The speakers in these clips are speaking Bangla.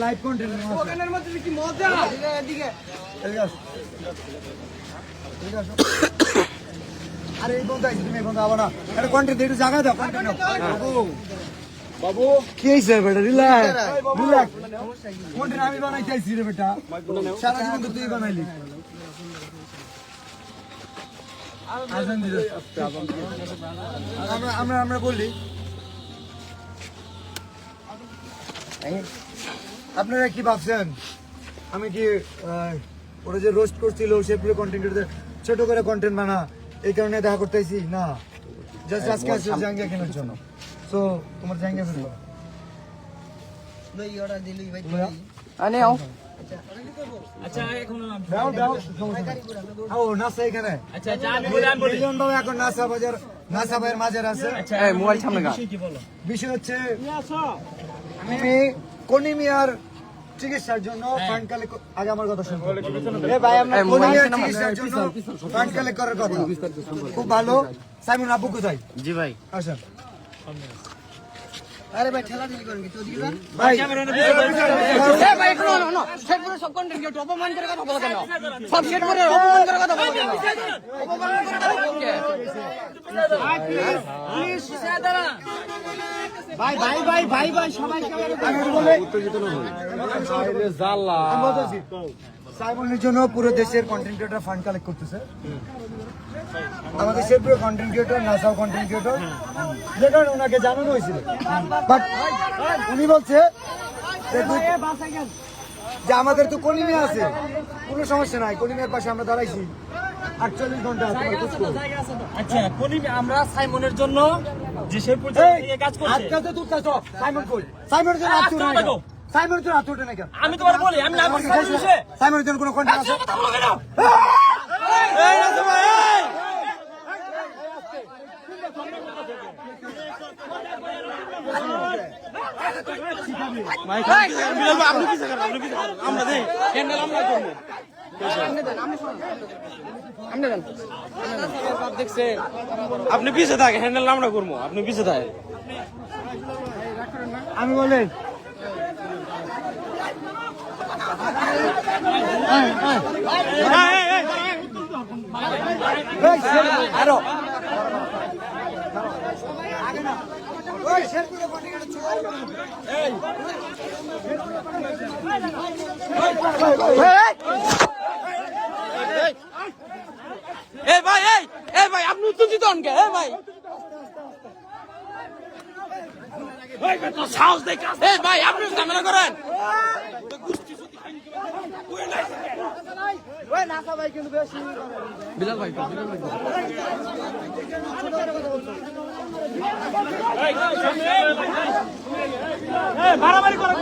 লাইভ কন্টেন্ট ওখানের মধ্যে কি মজা এদিকে আরে এই বন্ধু আইছে তুমি এই বন্ধু আবার না এটা কন্টেন্ট একটু জায়গা দাও কন্টেন্ট বাবু কি হইছে বেটা রিল্যাক্স রিল্যাক্স কন্টেন্ট আমি বানাইতে আইছি রে বেটা সারা জীবন তো তুই বানাইলি আজান দিলে আমরা বলি আপনারা কি ভাবছেন আমি কি ওরা যে রোস্ট করছিল সে পুরো কন্টেন্ট ছোট করে কন্টেন্ট বানা এই কারণে দেখা করতেছি না জাস্ট আজকে আসছে জাঙ্গিয়া কেনার জন্য সো তোমার জাঙ্গিয়া ফেলবো লই অর্ডার দিলি ভাই আনে আও আচ্ছা এখন দাও দাও আও নাসা এখানে আচ্ছা আচ্ছা আমি বলি মিলিয়ন বাবু এখন নাসা বাজার নাসা ভাইয়ের মাঝে আছে আচ্ছা এই মোবাইল সামনে গা বিষয় হচ্ছে আমি কোনিমিয়ার চিকিৎসার জন্য ফান্ড কালেক্ট আগে আমার কথা শুনুন এ ভাই আমরা কোনিমিয়ার চিকিৎসার জন্য ফান্ড কালেক্ট করার কথা খুব ভালো সাইমন আব্বু কোথায় জি ভাই আসেন আরে ভাই ঠেলা ঠেলি করেন কি তো দিবা ভাই এ ভাই একটু না সেট করে সব কন্টেন্ট কেউ অপমান করে কথা বলা কেন সব সেট করে অপমান করে কথা বলা কেন অপমান করে কথা বলকে ভাই প্লিজ সাদারা ভাই ভাই ভাই ভাই ভাই সবাই বলে উত্তেজিত না হয় আরে জাল্লা আমি বলতেছি সাইমনের জন্য পুরো দেশের কন্টেন্ট ক্রিয়েটর ফান্ড কালেক্ট করতেছে আমাদের সেপ্রিয় কন্টেন্ট ক্রিয়েটর নাসাও কন্টেন্ট ক্রিয়েটর যে কারণে ওনাকে জানানো হয়েছিল বাট উনি বলছে যে আমাদের তো কলিমিয়া আছে কোনো সমস্যা নাই কলিমিয়ার পাশে আমরা দাঁড়াইছি 48 ঘন্টা আচ্ছা কলিমিয়া আমরা সাইমনের জন্য যে শেরপুর কাজ করছে আজকে তো তুই সাইমন কই সাইমনের জন্য আজ তুই না সাইমনের জন্য আজ তুই না কেন আমি তোমার বলি আমি না সাইমনের জন্য কোনো কন্টেন্ট আছে এই রাজু ভাই মাইক আপনি কি করেন আমরা দেই ক্যান্ডেল আমরা করব আপনি পিছে থাকে হ্যান্ডেল আমরা করবো আপনি পিছে থাকে আমি বলেন আরো এই ভাই এই ভাই আপনি উত্তেজিত হন কে এই ভাই সাহস দেখে এই ভাই আপনি ঝামেলা করেন বিলাল ভাই মারামারি করা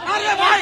আরে ভাই